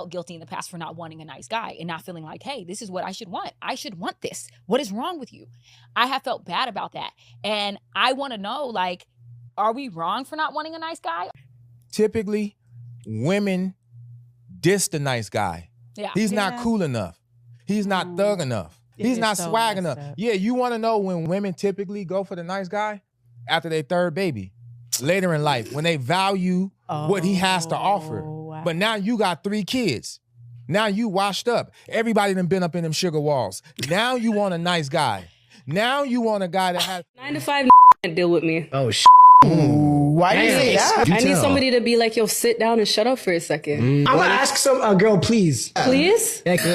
felt guilty in the past for not wanting a nice guy and not feeling like, hey, this is what I should want. I should want this. What is wrong with you? I have felt bad about that. And I want to know, like, are we wrong for not wanting a nice guy? Typically, women diss the nice guy. Yeah. He's not cool enough. He's not thug enough. He's not swag enough. Yeah, you want to know when women typically go for the nice guy? After their third baby. Later in life, when they value what he has to offer. Wow. But now you got 3 kids. Now you washed up. Everybody done been up in them sugar walls. Now you want a nice guy. Now you want a guy that has 9 to 5 can't deal with me. Oh, Why do you say that? I need somebody to be like, yo, sit down and shut up for a second. I'm gonna ask a girl, please. Please? Like, if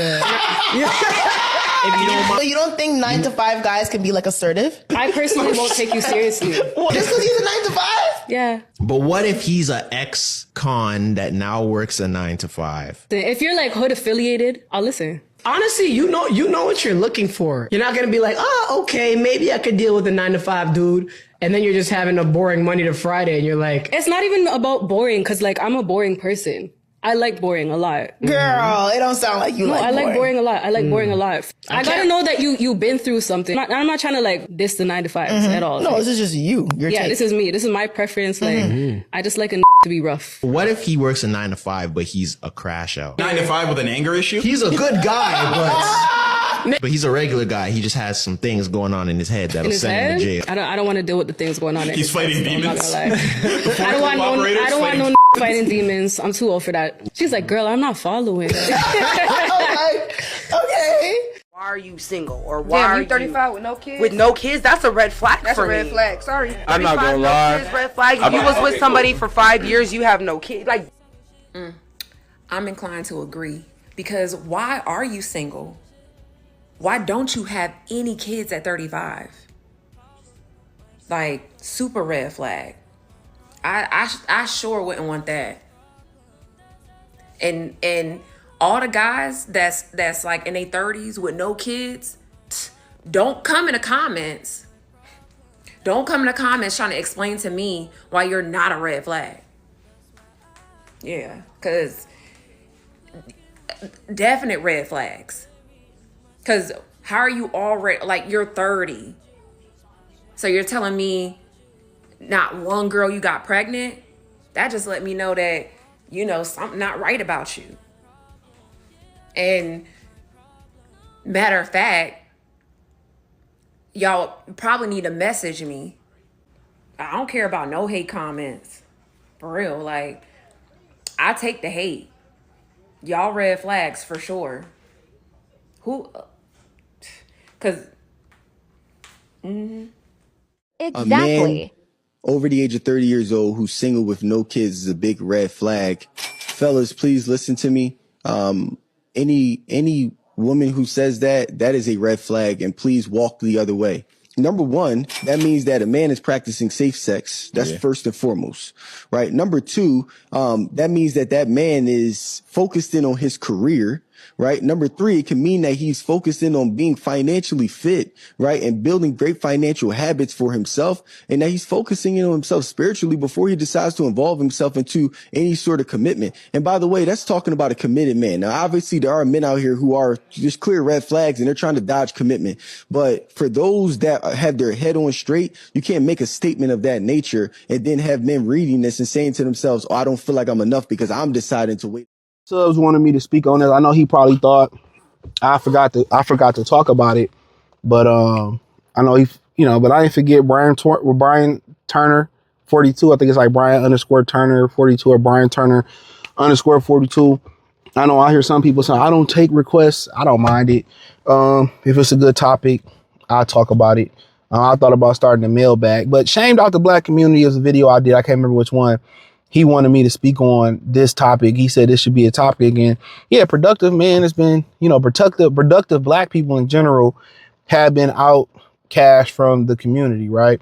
you don't mind. So you don't think 9 to 5 guys can be like assertive? I personally won't take you seriously. Just because he's a 9 to 5? Yeah. But what if he's an ex-con that now works a 9 to 5? If you're like hood affiliated, I'll listen. Honestly, you know what you're looking for. You're not gonna be like, oh, okay, maybe I could deal with a 9 to 5 dude. And then you're just having a boring Monday to Friday and you're like, It's not even about boring, because like I'm a boring person. I like boring a lot. Girl, it don't sound like you No, like I like boring a lot. I like boring a lot. I gotta know that you've been through something. I'm not trying to like diss the 9 to 5s at all. No, Like, this is just you. yeah, this is me. This is my preference. Like, I just like a to be rough. What if he works a 9 to 5, but he's a crash out? 9 to 5 with an anger issue? He's a good guy, but he's a regular guy. He just has some things going on in his head that'll In his send him head, to jail. I don't want to deal with the things going on. He's fighting demons? I'm not gonna lie. I don't want no fighting demons. I'm too old for that. She's like, girl, I'm not following. Okay. Why are you single? Or why are you 35 with no kids? with no kids? That's a red flag That's for a red me. flag. Sorry. I'm not 35, gonna no lie. kids, red flag. If you was with somebody for 5 years, you have no kids. Like, I'm inclined to agree. Because why are you single? Why don't you have any kids at 35? Like, super red flag. I sure wouldn't want that. And all the guys that's like in their 30s with no kids, don't come in the comments. Don't come in the comments trying to explain to me why you're not a red flag. Yeah, because definite red flags. Because how are you already, like, you're 30. So you're telling me not one girl you got pregnant? That just let me know that, you know, something not right about you. And matter of fact, y'all probably need to message me. I don't care about no hate comments. For real, like, I take the hate. Y'all red flags for sure. Who? Because. Exactly. A man over the age of 30 years old who's single with no kids is a big red flag. Fellas, please listen to me. Any woman who says that is a red flag, and please walk the other way. Number one, that means that a man is practicing safe sex. That's first and foremost, right? Number two, that means that man is focused in on his career, right? Number three, it can mean that he's focused in on being financially fit, right? And building great financial habits for himself, and that he's focusing in on himself spiritually before he decides to involve himself into any sort of commitment. And by the way, that's talking about a committed man. Now, obviously there are men out here who are just clear red flags and they're trying to dodge commitment. But for those that have their head on straight, you can't make a statement of that nature and then have men reading this and saying to themselves, oh, I don't feel like I'm enough because I'm deciding to wait. Subs wanted me to speak on this. I know he probably thought I forgot to talk about it, but I know but I didn't forget Brian Turner 42. I think it's like Brian_Turner 42 or Brian Turner _42. I know I hear some people saying I don't take requests. I don't mind it. If it's a good topic, I'll talk about it. I thought about starting a mailbag, but Shamed Out the Black Community is a video I did. I can't remember which one. He wanted me to speak on this topic. He said this should be a topic. And yeah, productive men has been, productive black people in general have been outcast from the community, right?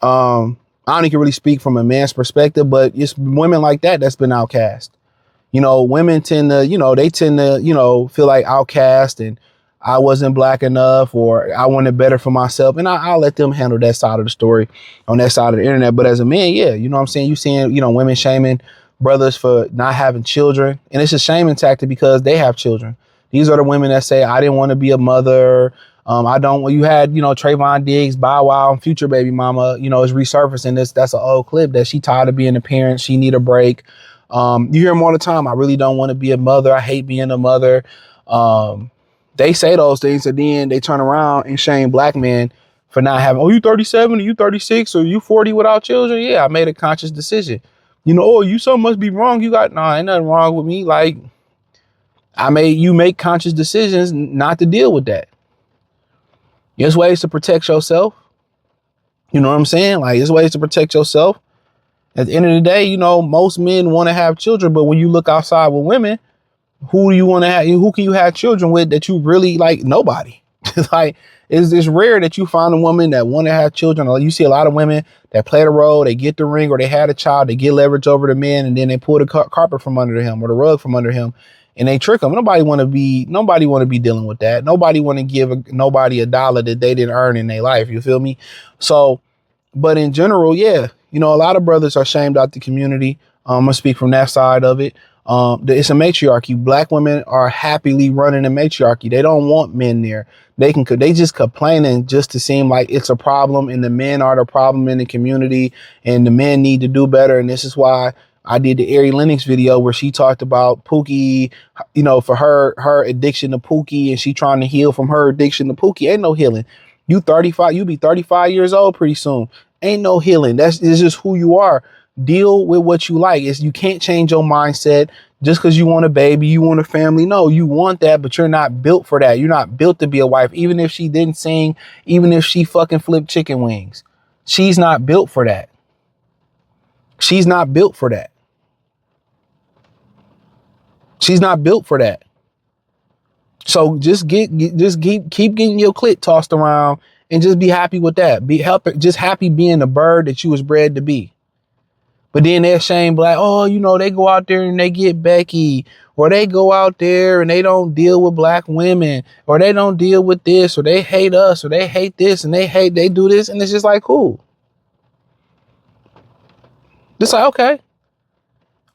I don't even really speak from a man's perspective, but it's women like that's been outcast. Women tend to, feel like outcast and I wasn't black enough or I wanted better for myself. And I'll let them handle that side of the story on that side of the internet. But as a man, yeah, you know what I'm saying? You seeing, women shaming brothers for not having children. And it's a shaming tactic because they have children. These are the women that say, I didn't want to be a mother. I don't. You had, Trayvon Diggs, Bow Wow, and Future baby mama, is resurfacing this. That's an old clip that she tired of being a parent. She need a break. You hear them all the time. I really don't want to be a mother. I hate being a mother. They say those things, and then they turn around and shame black men for not having, you 37 or you 36 or you 40 without children. Yeah, I made a conscious decision. You something must be wrong. Ain't nothing wrong with me. Like, you make conscious decisions not to deal with that. There's ways to protect yourself. You know what I'm saying? Like, there's ways to protect yourself. At the end of the day, most men want to have children, but when you look outside with women, who do you want to have? Who can you have children with that you really like? Nobody. Like, it's rare that you find a woman that want to have children. You see a lot of women that play the role, they get the ring, or they had a child, they get leverage over the man, and then they pull the carpet from under him or the rug from under him, and they trick him. Nobody want to be dealing with that. Nobody want to give nobody $1 that they didn't earn in their life. You feel me? So, but in general, yeah, a lot of brothers are shamed out the community. I'm gonna speak from that side of it. It's a matriarchy. Black women are happily running a matriarchy. They don't want men there. They just complaining just to seem like it's a problem, and the men are the problem in the community, and the men need to do better. And this is why I did the Ari Lennox video where she talked about Pookie, for her addiction to Pookie, and she trying to heal from her addiction to Pookie. Ain't no healing. You 35, you be 35 years old pretty soon. Ain't no healing. It's just who you are. Deal with what you like. You can't change your mindset just because you want a baby, you want a family. No, you want that, but you're not built for that. You're not built to be a wife. Even if she didn't sing, even if she fucking flipped chicken wings, she's not built for that. She's not built for that. She's not built for that. So just keep getting your clit tossed around and just be happy with that. Just happy being the bird that you was bred to be. But then they're shame black. They go out there and they get Becky, or they go out there and they don't deal with black women, or they don't deal with this, or they hate us, or they hate this, and they do this. And it's just like, cool. It's like, okay.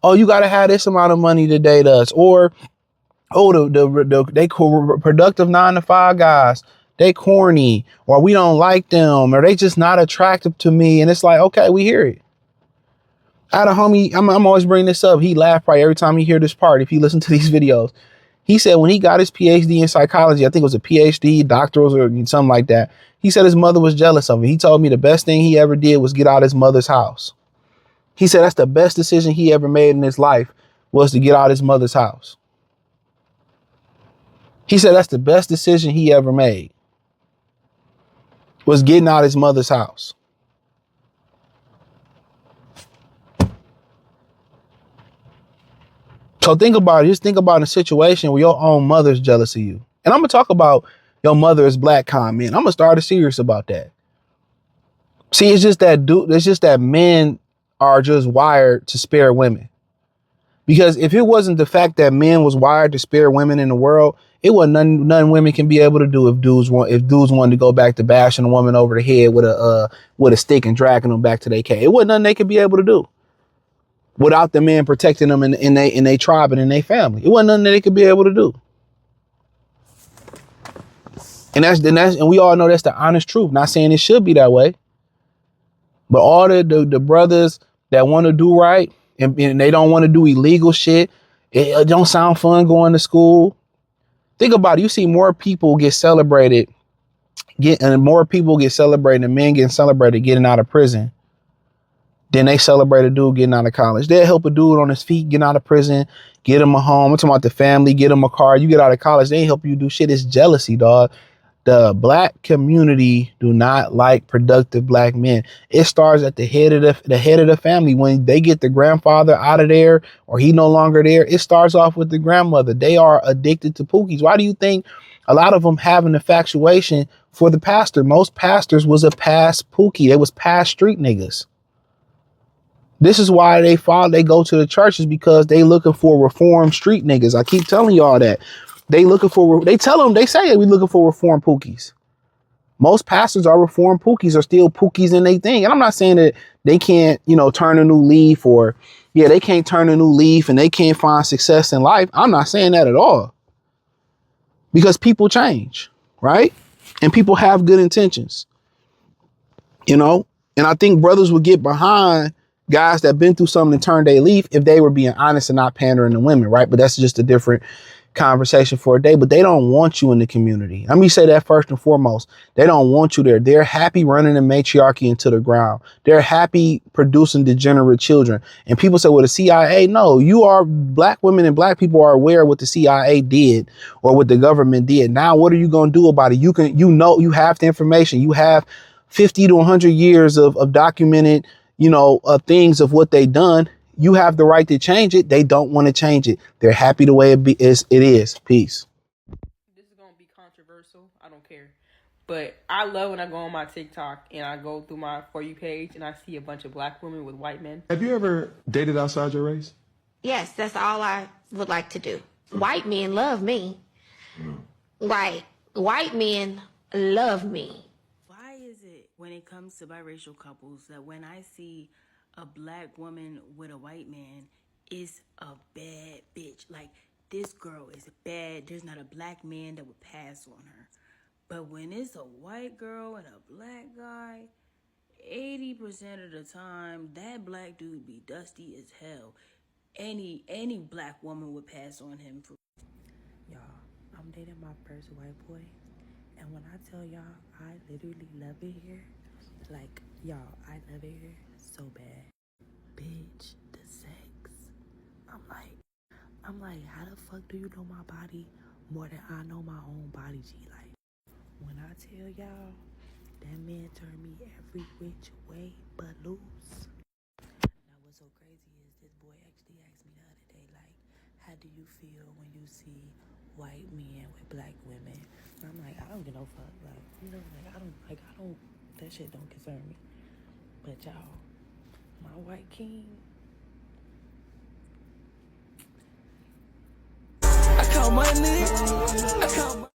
Oh, you got to have this amount of money to date us. Or, they productive 9-to-5 guys. They corny, or we don't like them, or they just not attractive to me. And it's like, okay, we hear it. I had a homie, I'm always bringing this up. He laughed probably every time he hear this part, if he listen to these videos. He said when he got his PhD in psychology, I think it was a PhD, doctorals or something like that. He said his mother was jealous of him. He told me the best thing he ever did was get out of his mother's house. He said that's the best decision he ever made in his life was to get out of his mother's house. He said that's the best decision he ever made was getting out of his mother's house. So think about it. Just think about a situation where your own mother's jealous of you. And I'm going to talk about your mother is black comment. I'm going to start a series about that. See, it's just that men are just wired to spare women. Because if it wasn't the fact that men was wired to spare women in the world, it wasn't nothing women can be able to do if dudes wanted to go back to bashing a woman over the head with a stick and dragging them back to their cave. It wasn't nothing they could be able to do without the men protecting them in their tribe and in their family. It wasn't nothing that they could be able to do. And we all know that's the honest truth. Not saying it should be that way, but all the brothers that want to do right and they don't want to do illegal shit. It don't sound fun going to school. Think about it. You see more people get celebrated, and more people get celebrated, and men getting celebrated getting out of prison. Then they celebrate a dude getting out of college. They'll help a dude on his feet getting out of prison, get him a home. I'm talking about the family, get him a car. You get out of college, they ain't help you do shit. It's jealousy, dog. The black community do not like productive black men. It starts at the head of the family. When they get the grandfather out of there or he no longer there, it starts off with the grandmother. They are addicted to pookies. Why do you think a lot of them have an infatuation for the pastor? Most pastors was a past pookie. They was past street niggas. This is why they go to the churches, because they looking for reformed street niggas. I keep telling y'all that. They say we looking for reformed pookies. Most pastors are reformed pookies, are still pookies in their thing. And I'm not saying that they can't, turn a new leaf, or they can't turn a new leaf and they can't find success in life. I'm not saying that at all, because people change, right? And people have good intentions, and I think brothers would get behind guys that been through something and turned their leaf if they were being honest and not pandering to women, right? But that's just a different conversation for a day. But they don't want you in the community. Let me say that first and foremost. They don't want you there. They're happy running the matriarchy into the ground. They're happy producing degenerate children. And people say, well, the CIA, no, black women and black people are aware of what the CIA did or what the government did. Now, what are you going to do about it? You have the information. You have 50 to 100 years of documented, things of what they done. You have the right to change it. They don't want to change it. They're happy the way it is. Peace. This is going to be controversial. I don't care. But I love when I go on my TikTok and I go through my For You page and I see a bunch of black women with white men. Have you ever dated outside your race? Yes, that's all I would like to do. White men love me. Right. White men love me. Why is it when it comes to biracial couples that when I see a black woman with a white man, it's a bad bitch? Like, this girl is bad. There's not a black man that would pass on her. But when it's a white girl and a black guy, 80% of the time, that black dude be dusty as hell. Any black woman would pass on him. Y'all, I'm dating my first white boy. And when I tell y'all, I literally love it here. Like, y'all, I love it here so bad. Bitch, the sex. I'm like, how the fuck do you know my body more than I know my own body, G? Like, when I tell y'all, that man turned me every which way but loose. Now, what's so crazy is this boy actually asked me the other day, like, how do you feel when you see white men with black women? And I'm like, I don't give no fuck. Like, I don't, that shit don't concern me. But y'all, my white king, I call my nigga.